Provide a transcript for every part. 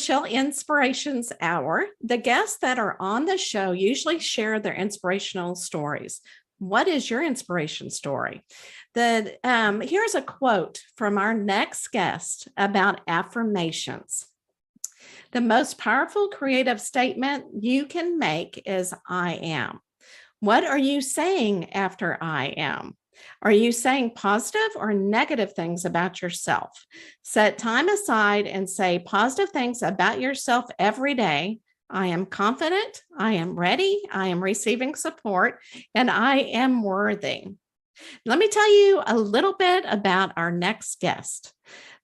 Michelle Inspirations Hour. The guests that are on the show usually share their inspirational stories. What is your inspiration story? Here's a quote from our next guest about affirmations. The most powerful creative statement you can make is I am. What are you saying after I am? Are you saying positive or negative things about yourself? Set time aside and say positive things about yourself every day. I am confident. I am ready. I am receiving support, and I am worthy. Let me tell you a little bit about our next guest.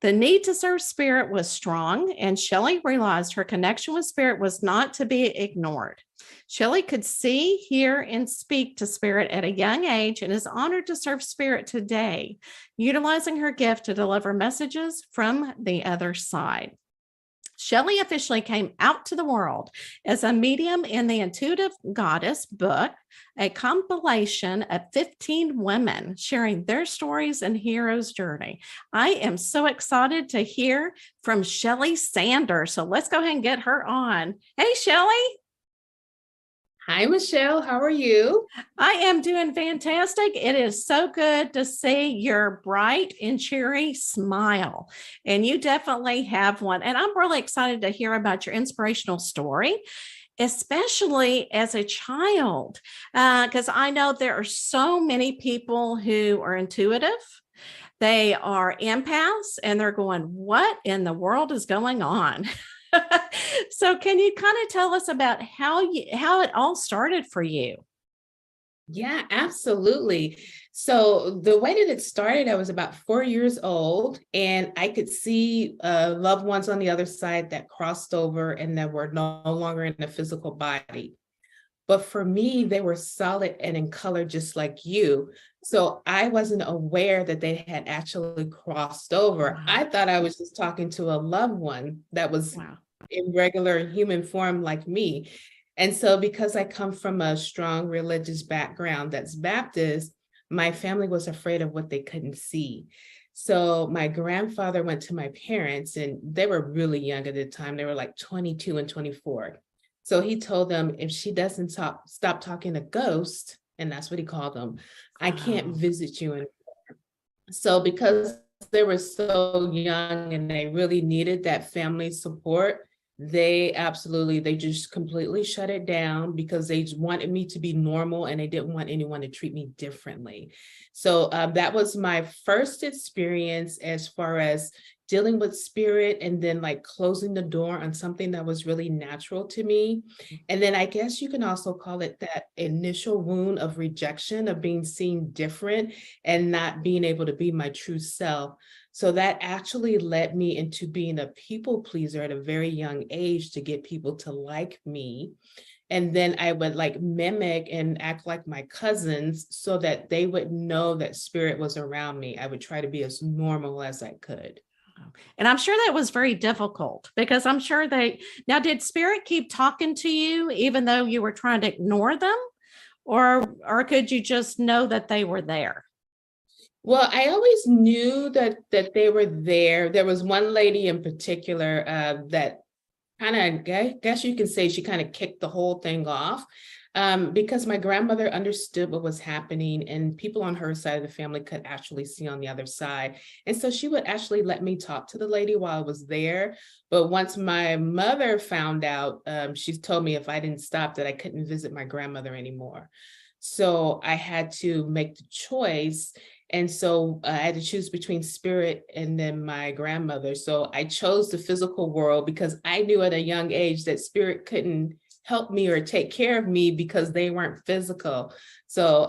The need to serve spirit was strong, and Shelley realized her connection with spirit was not to be ignored. Shelley could see, hear, and speak to spirit at a young age and is honored to serve spirit today, utilizing her gift to deliver messages from the other side. Shelley officially came out to the world as a medium in the Intuitive Goddess book, a compilation of 15 women sharing their stories and hero's journey. I am so excited to hear from Shelley Sanders. So let's go ahead and get her on. Hey, Shelley. Hi, Michelle. How are you? I am doing fantastic. It is so good to see your bright and cheery smile. And you definitely have one. And I'm really excited to hear about your inspirational story, especially as a child, because I know there are so many people who are intuitive. They are empaths and they're going, what in the world is going on? So can you kind of tell us about how it all started for you? Yeah, absolutely. So the way that it started, I was about 4 years old, and I could see loved ones on the other side that crossed over and that were no longer in the physical body. But for me, they were solid and in color, just like you. So I wasn't aware that they had actually crossed over. Wow. I thought I was just talking to a loved one that was in regular human form like me. And so because I come from a strong religious background that's Baptist, my family was afraid of what they couldn't see. So my grandfather went to my parents, and they were really young at the time. They were like 22 and 24. So he told them, if she doesn't stop talking to ghosts, and that's what he called them, I can't visit you anymore. So because they were so young and they really needed that family support, they just completely shut it down because they just wanted me to be normal and they didn't want anyone to treat me differently. So that was my first experience as far as dealing with spirit, and then like closing the door on something that was really natural to me. And then I guess you can also call it that initial wound of rejection, of being seen different and not being able to be my true self. So that actually led me into being a people pleaser at a very young age to get people to like me. And then I would like mimic and act like my cousins so that they would know that spirit was around me. I would try to be as normal as I could. And I'm sure that was very difficult because I'm sure now, did spirit keep talking to you even though you were trying to ignore them? Or could you just know that they were there? Well, I always knew that they were there. There was one lady in particular that kind of, I guess you can say, she kind of kicked the whole thing off because my grandmother understood what was happening, and people on her side of the family could actually see on the other side. And so she would actually let me talk to the lady while I was there. But once my mother found out, she told me if I didn't stop that I couldn't visit my grandmother anymore. So I had to make the choice. And so I had to choose between spirit and then my grandmother. So I chose the physical world because I knew at a young age that spirit couldn't help me or take care of me because they weren't physical. So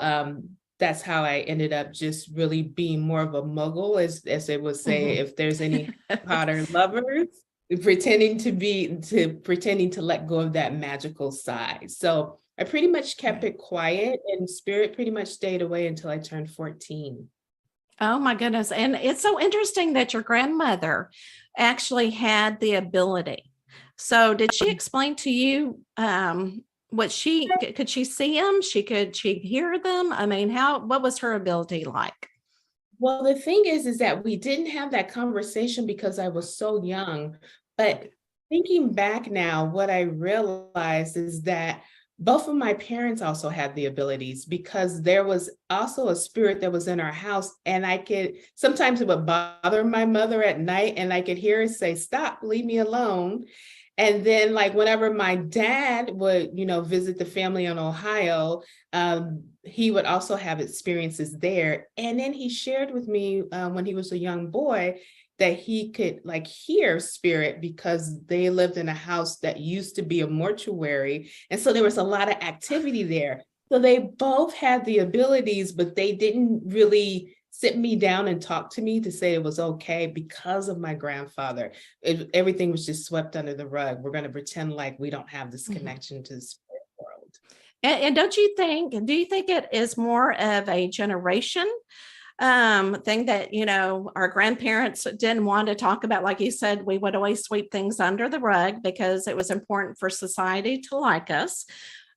that's how I ended up just really being more of a muggle, as they would say, if there's any Potter lovers, pretending to let go of that magical side. So I pretty much kept it quiet, and spirit pretty much stayed away until I turned 14. Oh my goodness. And it's so interesting that your grandmother actually had the ability. So did she explain to you could she see them? Could she hear them? I mean, what was her ability like? Well, the thing is that we didn't have that conversation because I was so young, but Thinking back now, what I realized is that both of my parents also had the abilities, because there was also a spirit that was in our house. And I could sometimes, it would bother my mother at night, and I could hear her say, "Stop, leave me alone." And then, like, whenever my dad would, visit the family in Ohio, he would also have experiences there. And then he shared with me, when he was a young boy, that he could, like, hear spirit because they lived in a house that used to be a mortuary. And so there was a lot of activity there. So they both had the abilities, but they didn't really sit me down and talk to me to say it was okay because of my grandfather. Everything was just swept under the rug. We're going to pretend like we don't have this Mhm. connection to the spirit world. And do you think it is more of a generation thing that, our grandparents didn't want to talk about? Like you said, we would always sweep things under the rug because it was important for society to like us.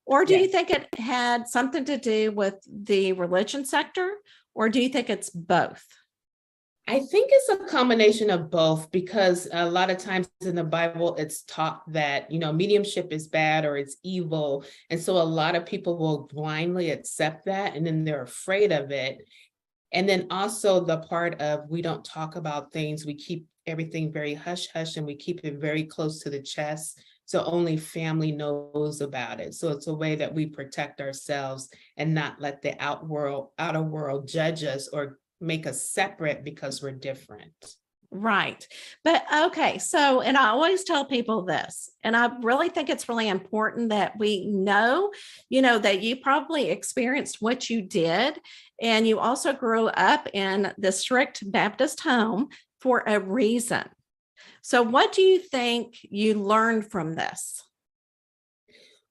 Or do you Yes. think it had something to do with the religion sector? Or do you think it's both? I think it's a combination of both, because a lot of times in the Bible, it's taught that, mediumship is bad or it's evil. And so a lot of people will blindly accept that, and then they're afraid of it. And then also the part of, we don't talk about things, we keep everything very hush hush, and we keep it very close to the chest. So only family knows about it. So it's a way that we protect ourselves and not let the outer world judge us or make us separate because we're different. Right. But okay. So, and I always tell people this, and I really think it's really important that we know, that you probably experienced what you did, and you also grew up in the strict Baptist home for a reason. So, what do you think you learned from this?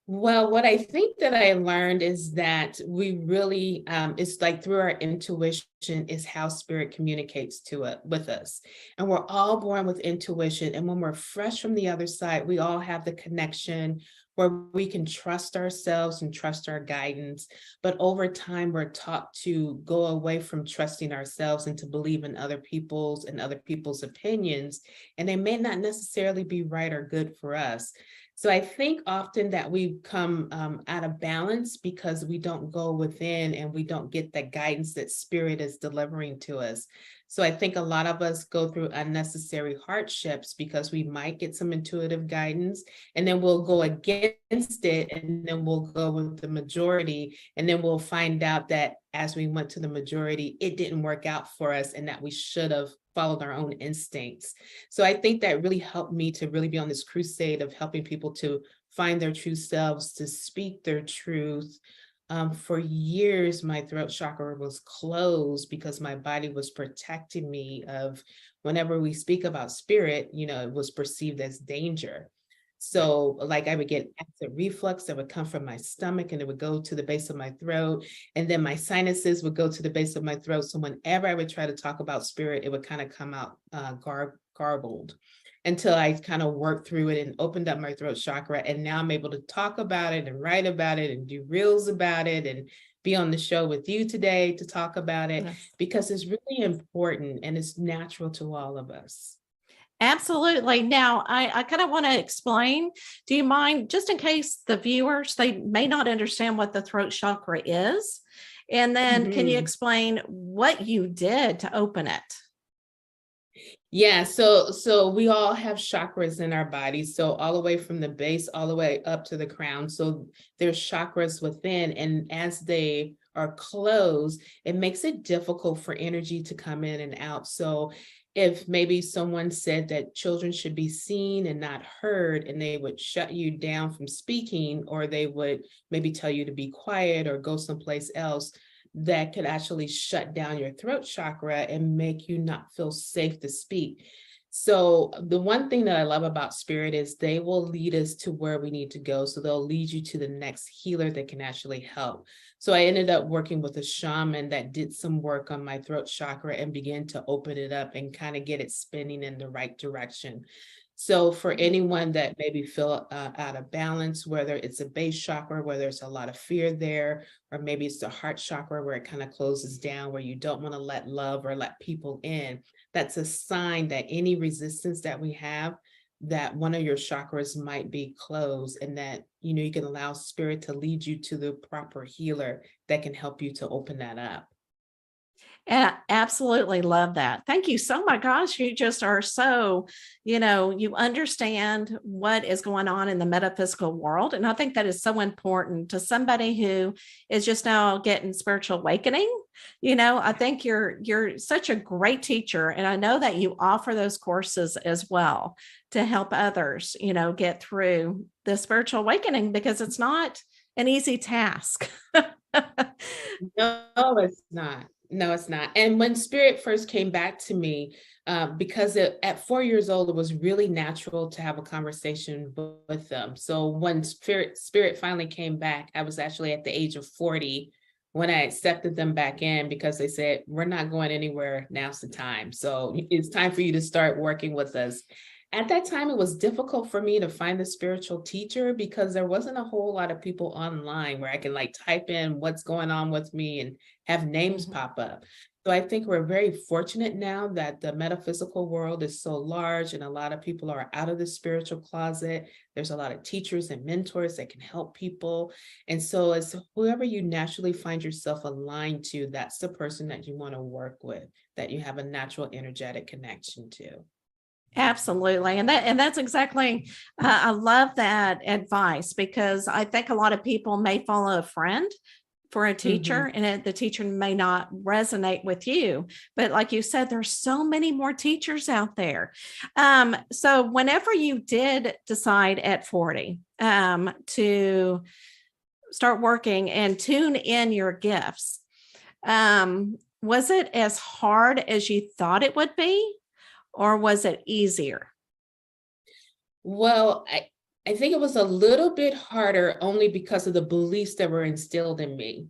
Well, what I think that I learned is that we really, it's like through our intuition is how spirit communicates to it with us. And we're all born with intuition. And when we're fresh from the other side, we all have the connection where we can trust ourselves and trust our guidance. But over time, we're taught to go away from trusting ourselves and to believe in other people's opinions. And they may not necessarily be right or good for us. So I think often that we come out of balance because we don't go within and we don't get the guidance that spirit is delivering to us. So I think a lot of us go through unnecessary hardships because we might get some intuitive guidance, and then we'll go against it, and then we'll go with the majority, and then we'll find out that as we went to the majority, it didn't work out for us, and that we should have followed our own instincts. So I think that really helped me to really be on this crusade of helping people to find their true selves, to speak their truth. For years, my throat chakra was closed because my body was protecting me of, whenever we speak about spirit, it was perceived as danger. So like I would get acid reflux that would come from my stomach, and it would go to the base of my throat. And then my sinuses would go to the base of my throat. So whenever I would try to talk about spirit, it would kind of come out garbled, until I kind of worked through it and opened up my throat chakra. And now I'm able to talk about it and write about it and do reels about it and be on the show with you today to talk about it, Yes. because it's really important and it's natural to all of us. Absolutely. Now, I kind of want to explain. Do you mind, just in case the viewers, they may not understand what the throat chakra is? And then can you Mhm. explain what you did to open it? Yeah, so we all have chakras in our bodies. So all the way from the base, all the way up to the crown. So there's chakras within, and as they are closed, it makes it difficult for energy to come in and out. So if maybe someone said that children should be seen and not heard, and they would shut you down from speaking, or they would maybe tell you to be quiet or go someplace else, that could actually shut down your throat chakra and make you not feel safe to speak. So the one thing that I love about spirit is they will lead us to where we need to go. So they'll lead you to the next healer that can actually help. So I ended up working with a shaman that did some work on my throat chakra and began to open it up and kind of get it spinning in the right direction. So for anyone that maybe feel out of balance, whether it's a base chakra, where there's a lot of fear there, or maybe it's the heart chakra where it kind of closes down, where you don't want to let love or let people in, that's a sign that any resistance that we have, that one of your chakras might be closed, and that, you can allow spirit to lead you to the proper healer that can help you to open that up. Absolutely love that. Thank you so much. Gosh, you just are so, you understand what is going on in the metaphysical world. And I think that is so important to somebody who is just now getting spiritual awakening. I think you're such a great teacher. And I know that you offer those courses as well to help others, get through the spiritual awakening, because it's not an easy task. No, it's not. No, it's not. And when spirit first came back to me, because at 4 years old, it was really natural to have a conversation with them. So when spirit finally came back, I was actually at the age of 40 when I accepted them back in, because they said, we're not going anywhere. Now's the time. So it's time for you to start working with us. At that time, it was difficult for me to find a spiritual teacher, because there wasn't a whole lot of people online where I can type in what's going on with me and have names pop up. So I think we're very fortunate now that the metaphysical world is so large and a lot of people are out of the spiritual closet. There's a lot of teachers and mentors that can help people. And so as whoever you naturally find yourself aligned to, that's the person that you want to work with, that you have a natural energetic connection to. Absolutely. And that's exactly, I love that advice, because I think a lot of people may follow a friend for a teacher, and the teacher may not resonate with you. But like you said, there's so many more teachers out there. So whenever you did decide at 40 to start working and tune in your gifts, was it as hard as you thought it would be? Or was it easier? Well, I think it was a little bit harder, only because of the beliefs that were instilled in me.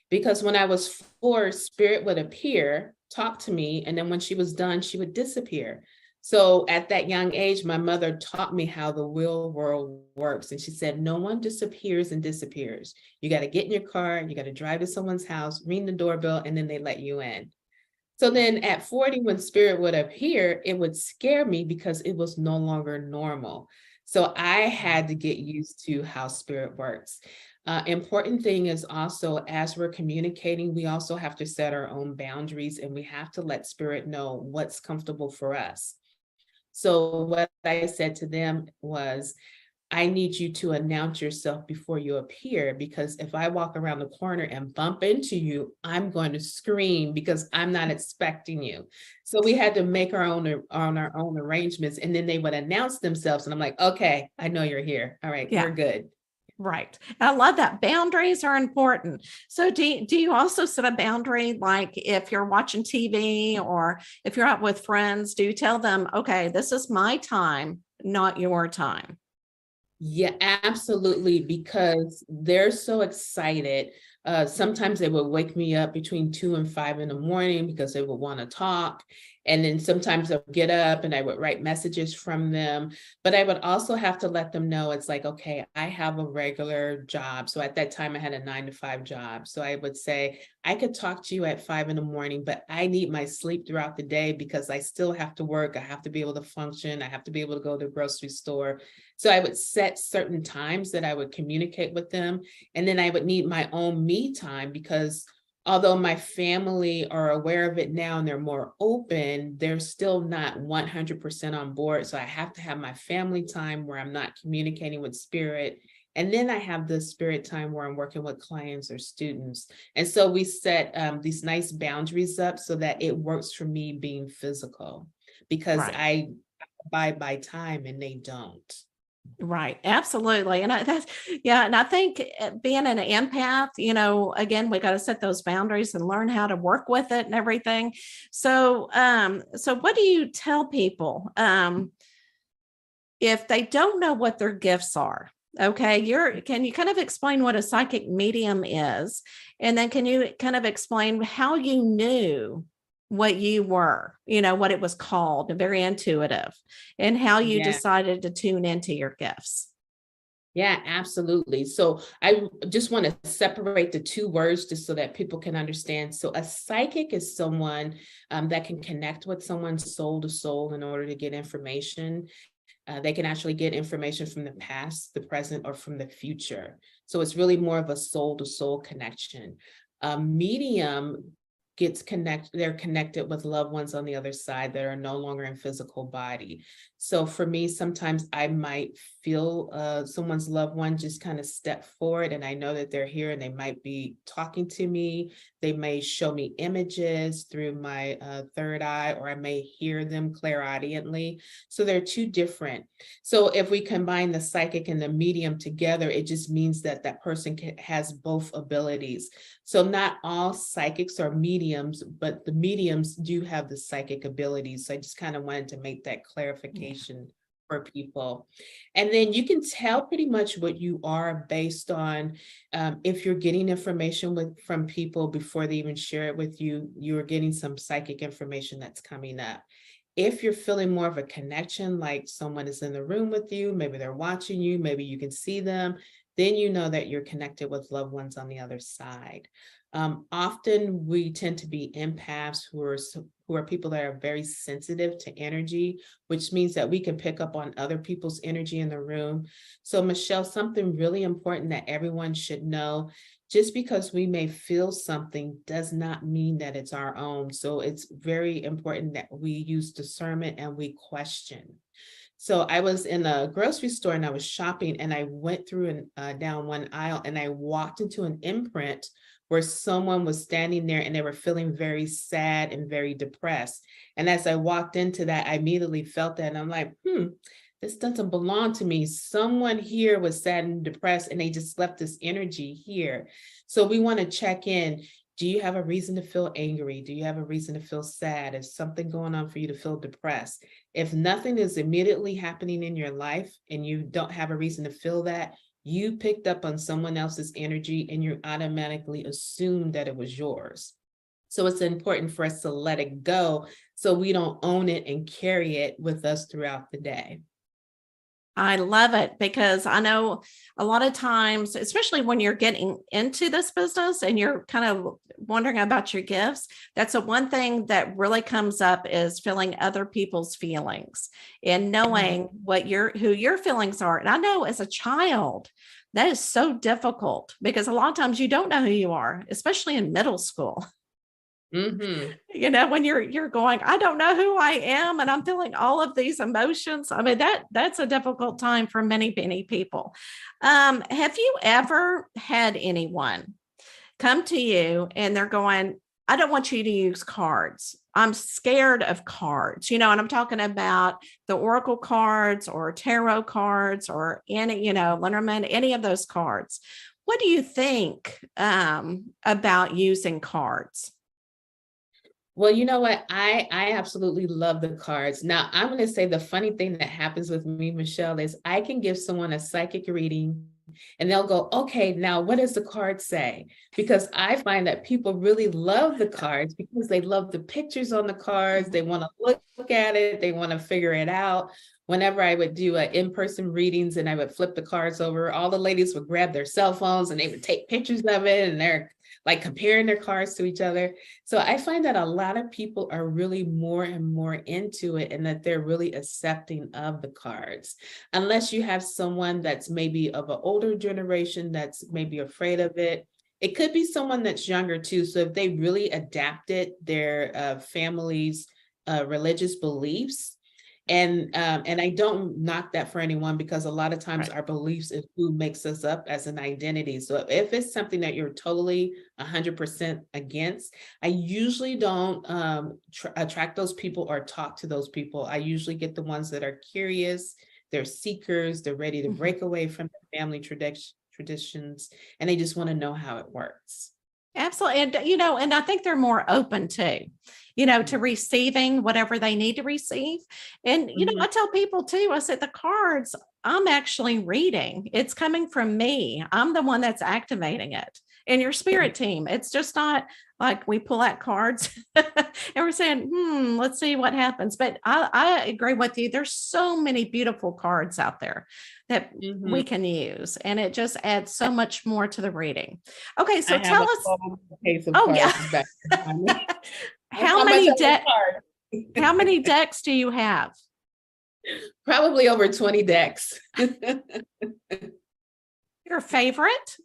Because when I was 4, spirit would appear, talk to me, and then when she was done, she would disappear. So at that young age, my mother taught me how the real world works. And she said, no one disappears and disappears. You got to get in your car, you got to drive to someone's house, ring the doorbell, and then they let you in. So then at 40, when spirit would appear, it would scare me because it was no longer normal. So I had to get used to how spirit works. Important thing is also, as we're communicating, we also have to set our own boundaries, and we have to let spirit know what's comfortable for us. So what I said to them was, I need you to announce yourself before you appear, because if I walk around the corner and bump into you, I'm going to scream because I'm not expecting you. So we had to make our own arrangements, and then they would announce themselves, and I'm like, okay, I know you're here. All right, we're good. Right. I love that. Boundaries are important. So do you also set a boundary, like if you're watching TV or if you're out with friends, do you tell them, okay, this is my time, not your time? Yeah, absolutely. Because they're so excited. Sometimes they would wake me up between 2 and 5 in the morning because they would want to talk. And then sometimes they'll get up and I would write messages from them. But I would also have to let them know, it's like, okay, I have a regular job. So at that time I had a 9-to-5 job. So I would say, I could talk to you at 5 in the morning, but I need my sleep throughout the day because I still have to work. I have to be able to function. I have to be able to go to the grocery store. So I would set certain times that I would communicate with them. And then I would need my own me time, because although my family are aware of it now and they're more open, they're still not 100% on board. So I have to have my family time where I'm not communicating with spirit. And then I have the spirit time where I'm working with clients or students. And so we set these nice boundaries up so that it works for me being physical, because I abide by time and they don't. Right. Absolutely. And and I think being an empath, again, we got to set those boundaries and learn how to work with it and everything. So, so what do you tell people, if they don't know what their gifts are? Okay. Can you kind of explain what a psychic medium is? And then can you kind of explain how you knew what you were, what it was called, very intuitive, and how you decided to tune into your gifts? Yeah, absolutely. So I just want to separate the two words just so that people can understand. So a psychic is someone that can connect with someone's soul to soul in order to get information. They can actually get information from the past, the present, or from the future. So it's really more of a soul to soul connection. Medium they're connected with loved ones on the other side that are no longer in physical body. So for me, sometimes I might feel someone's loved one just kind of step forward, and I know that they're here and they might be talking to me. They may show me images through my third eye, or I may hear them clairaudiently. So they're two different. So if we combine the psychic and the medium together, it just means that that person has both abilities. So not all psychics are mediums, but the mediums do have the psychic abilities. So I just kind of wanted to make that clarification for people. And then you can tell pretty much what you are based on if you're getting information from people before they even share it with you, you're getting some psychic information that's coming up. If you're feeling more of a connection, like someone is in the room with you, maybe they're watching you, maybe you can see them, then you know that you're connected with loved ones on the other side. Often we tend to be empaths who are people that are very sensitive to energy, which means that we can pick up on other people's energy in the room. So Michelle, something really important that everyone should know, just because we may feel something does not mean that it's our own. So it's very important that we use discernment and we question. So I was in a grocery store and I was shopping, and I went through and down one aisle, and I walked into an imprint where someone was standing there and they were feeling very sad and very depressed. And as I walked into that, I immediately felt that, and I'm like, this doesn't belong to me. Someone here was sad and depressed, and they just left this energy here. So we want to check in. Do you have a reason to feel angry? Do you have a reason to feel sad? Is something going on for you to feel depressed? If nothing is immediately happening in your life and you don't have a reason to feel that, you picked up on someone else's energy and you automatically assumed that it was yours. So it's important for us to let it go so we don't own it and carry it with us throughout the day. I love it, because I know a lot of times, especially when you're getting into this business and you're kind of wondering about your gifts, that's the one thing that really comes up is feeling other people's feelings and knowing who your feelings are. And I know as a child, that is so difficult because a lot of times you don't know who you are, especially in middle school. When you're going, I don't know who I am, and I'm feeling all of these emotions. I mean, that's a difficult time for many people. Have you ever had anyone come to you and they're going, I don't want you to use cards. I'm scared of cards, and I'm talking about the Oracle cards or tarot cards or any, Lenormand, any of those cards. What do you think about using cards? Well, you know what? I absolutely love the cards. Now, I'm going to say the funny thing that happens with me, Michelle, is I can give someone a psychic reading and they'll go, okay, now what does the card say? Because I find that people really love the cards because they love the pictures on the cards. They want to look at it. They want to figure it out. Whenever I would do in-person readings and I would flip the cards over, all the ladies would grab their cell phones and they would take pictures of it, and they're like comparing their cards to each other. So I find that a lot of people are really more and more into it, and that they're really accepting of the cards. Unless you have someone that's maybe of an older generation that's maybe afraid of it. It could be someone that's younger too. So if they really adapted their family's religious beliefs, and I don't knock that for anyone, because a lot of times our beliefs is who makes us up as an identity. So if it's something that you're totally 100% against, I usually don't attract those people or talk to those people. I usually get the ones that are curious, they're seekers, they're ready to break away from their family traditions, and they just want to know how it works. Absolutely. And I think they're more open to receiving whatever they need to receive. And, I tell people too, I said, the cards I'm actually reading, it's coming from me. I'm the one that's activating it. And your spirit team, it's just not like we pull out cards and we're saying, let's see what happens. But I agree with you. There's so many beautiful cards out there that we can use, and it just adds so much more to the reading. Okay, so tell us. Oh, yeah. How many decks do you have? Probably over 20 decks. Your favorite?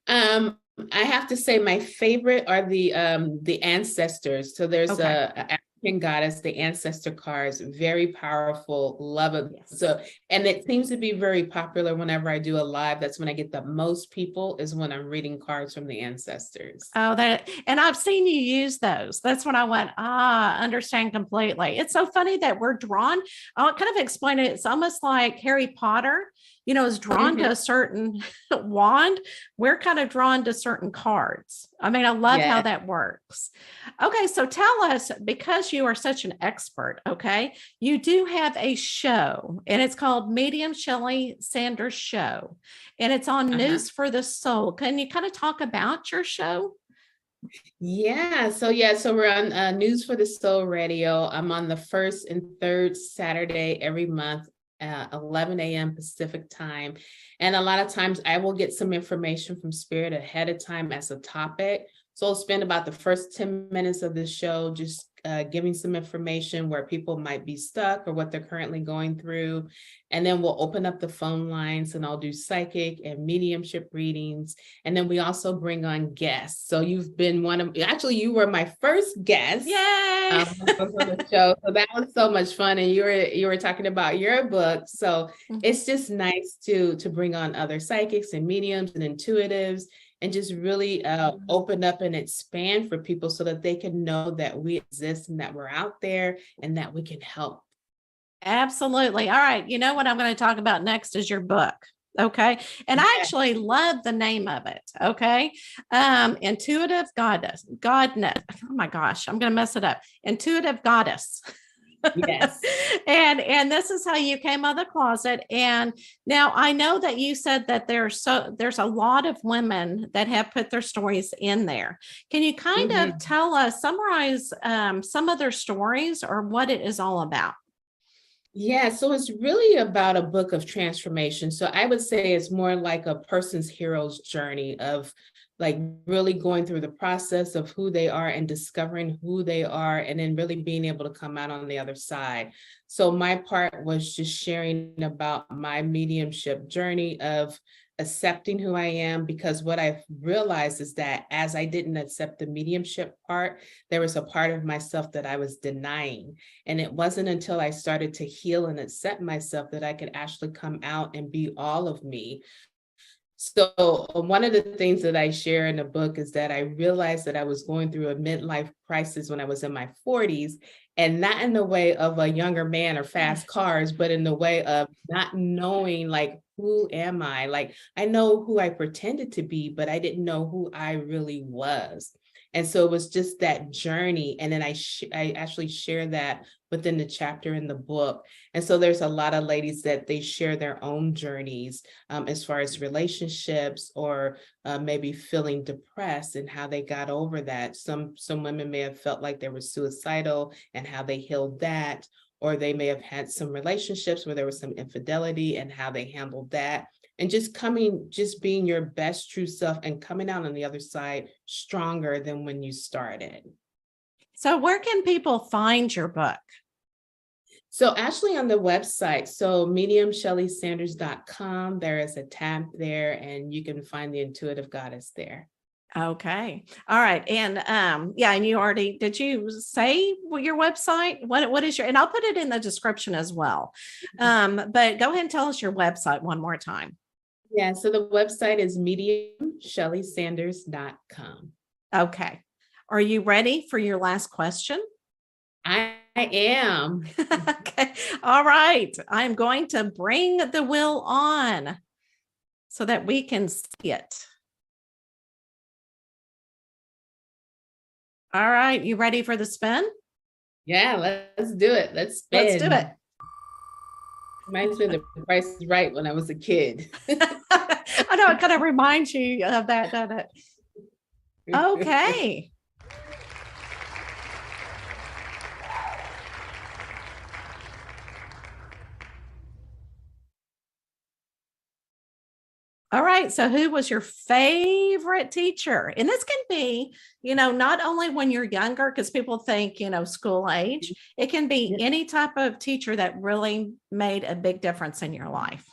I have to say my favorite are the ancestors. So there's Okay. a African goddess, the ancestor cards, very powerful, love it. Yes. So, and it seems to be very popular whenever I do a live. That's when I get the most people, is when I'm reading cards from the ancestors. Oh, and I've seen you use those. That's when I went, understand completely. It's so funny that we're drawn. I'll kind of explain it. It's almost like Harry Potter, is drawn to a certain wand. We're kind of drawn to certain cards. I mean, I love how that works. Okay. So tell us, because you are such an expert, okay, you do have a show and it's called Medium Shelley Sanders Show, and it's on News for the Soul. Can you kind of talk about your show? So we're on News for the Soul Radio. I'm on the first and third Saturday every month, 11 a.m. Pacific time. And a lot of times I will get some information from Spirit ahead of time as a topic. So I'll spend about the first 10 minutes of the show just giving some information where people might be stuck or what they're currently going through. And then we'll open up the phone lines and I'll do psychic and mediumship readings. And then we also bring on guests. So you've been you were my first guest. Yay! On the show. So that was so much fun. And you were talking about your book. So it's just nice to bring on other psychics and mediums and intuitives, and just really open up and expand for people so that they can know that we exist and that we're out there and that we can help. Absolutely. All right. You know what I'm going to talk about next is your book. Okay. And I actually love the name of it. Okay. Intuitive Goddess. Godness. Oh my gosh, I'm going to mess it up. Intuitive Goddess. Yes. and this is how you came out of the closet. And now I know that you said that there's a lot of women that have put their stories in there. Can you kind of summarize some of their stories or what it is all about? Yeah, so it's really about a book of transformation. So I would say it's more like a person's hero's journey of like really going through the process of who they are and discovering who they are, and then really being able to come out on the other side. So my part was just sharing about my mediumship journey of accepting who I am, because what I've realized is that as I didn't accept the mediumship part, there was a part of myself that I was denying. And it wasn't until I started to heal and accept myself that I could actually come out and be all of me. So one of the things that I share in the book is that I realized that I was going through a midlife crisis when I was in my 40s, and not in the way of a younger man or fast cars, but in the way of not knowing, like, who am I? Like, I know who I pretended to be, but I didn't know who I really was. And so it was just that journey. And then I actually share that within the chapter in the book. And so there's a lot of ladies that they share their own journeys as far as relationships or maybe feeling depressed and how they got over that. Some women may have felt like they were suicidal and how they healed that, or they may have had some relationships where there was some infidelity and how they handled that. And just being your best true self and coming out on the other side stronger than when you started. So where can people find your book? So actually on the website, so mediumshelleysanders.com, there is a tab there and you can find the Intuitive Goddess there. Okay. All right. And and did you say your website? What is and I'll put it in the description as well. But go ahead and tell us your website one more time. Yeah, so the website is mediumshelleysanders.com. Okay. Are you ready for your last question? I am. Okay. All right. I'm going to bring the wheel on so that we can see it. All right. You ready for the spin? Yeah, let's do it. Let's spin. Let's do it. Reminds me of The Price is Right when I was a kid. I know, it kind of reminds you of that, doesn't it? Okay. All right. So who was your favorite teacher? And this can be, not only when you're younger, because people think, school age, it can be any type of teacher that really made a big difference in your life.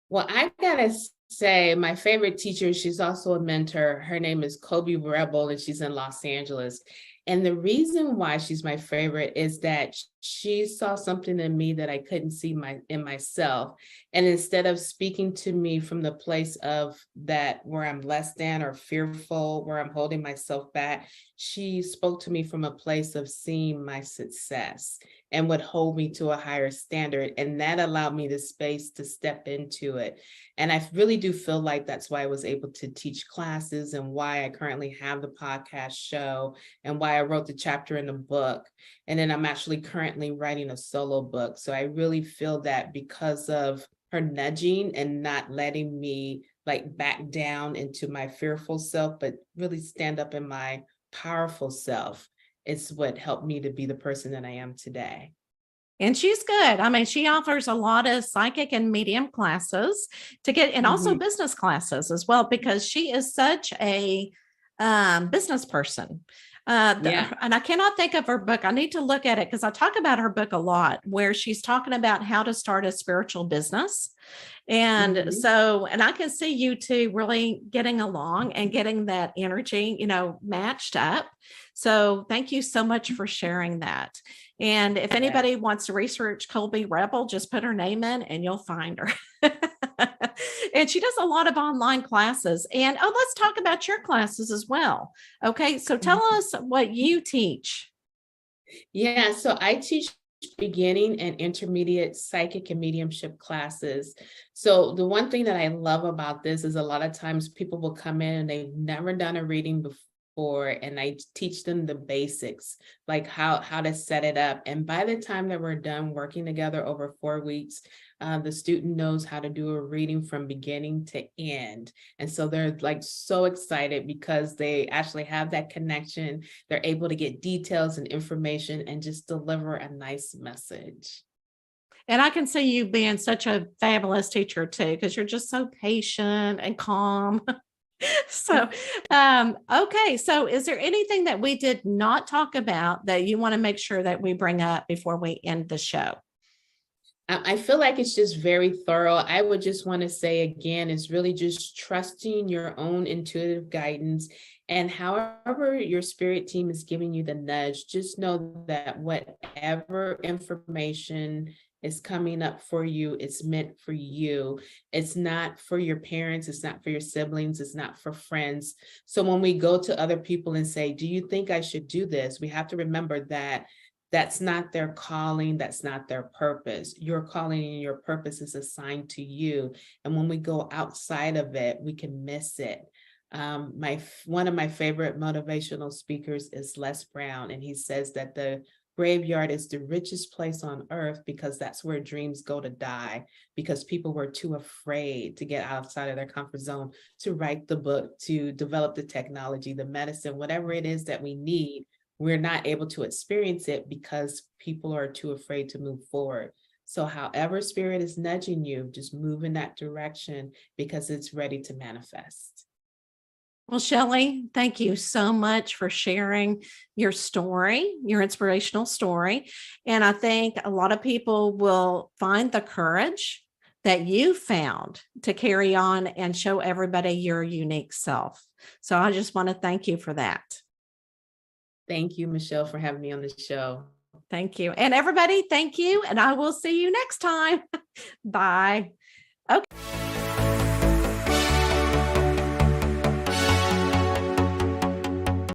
Well, I gotta say, my favorite teacher, she's also a mentor. Her name is Kobe Rebel, and she's in Los Angeles. And the reason why she's my favorite is that she saw something in me that I couldn't see in myself. And instead of speaking to me from the place of that where I'm less than or fearful, where I'm holding myself back, she spoke to me from a place of seeing my success and would hold me to a higher standard. And that allowed me the space to step into it. And I really do feel like that's why I was able to teach classes and why I currently have the podcast show and why I wrote the chapter in the book. And then I'm actually currently writing a solo book. So I really feel that because of her nudging and not letting me like back down into my fearful self, but really stand up in my powerful self, it's what helped me to be the person that I am today. And she's good. I mean, she offers a lot of psychic and medium classes and also business classes as well, because she is such a business person. And I cannot think of her book. I need to look at it because I talk about her book a lot, where she's talking about how to start a spiritual business. And so, and I can see you two really getting along and getting that energy, matched up. So thank you so much for sharing that. And if anybody wants to research Colby Rebel, just put her name in and you'll find her. And she does a lot of online classes. And let's talk about your classes as well. Okay, so tell us what you teach. Yeah, so I teach beginning and intermediate psychic and mediumship classes. So the one thing that I love about this is a lot of times people will come in and they've never done a reading before, and I teach them the basics, like how to set it up. And by the time that we're done working together over 4 weeks, the student knows how to do a reading from beginning to end. And so they're like so excited because they actually have that connection. They're able to get details and information and just deliver a nice message. And I can see you being such a fabulous teacher too, because you're just so patient and calm. So, okay. So is there anything that we did not talk about that you want to make sure that we bring up before we end the show? I feel like it's just very thorough. I would just want to say again, it's really just trusting your own intuitive guidance, and however your spirit team is giving you the nudge, just know that whatever information is coming up for you, it's meant for you. It's not for your parents. It's not for your siblings. It's not for friends. So when we go to other people and say, do you think I should do this? We have to remember that that's not their calling. That's not their purpose. Your calling and your purpose is assigned to you. And when we go outside of it, we can miss it. One of my favorite motivational speakers is Les Brown, and he says that the graveyard is the richest place on earth because that's where dreams go to die, because people were too afraid to get outside of their comfort zone, to write the book, to develop the technology, the medicine, whatever it is that we need. We're not able to experience it because people are too afraid to move forward. So however spirit is nudging you, just move in that direction because it's ready to manifest. Well, Shelley, thank you so much for sharing your story, your inspirational story. And I think a lot of people will find the courage that you found to carry on and show everybody your unique self. So I just want to thank you for that. Thank you, Michelle, for having me on the show. Thank you. And everybody, thank you. And I will see you next time. Bye. Okay.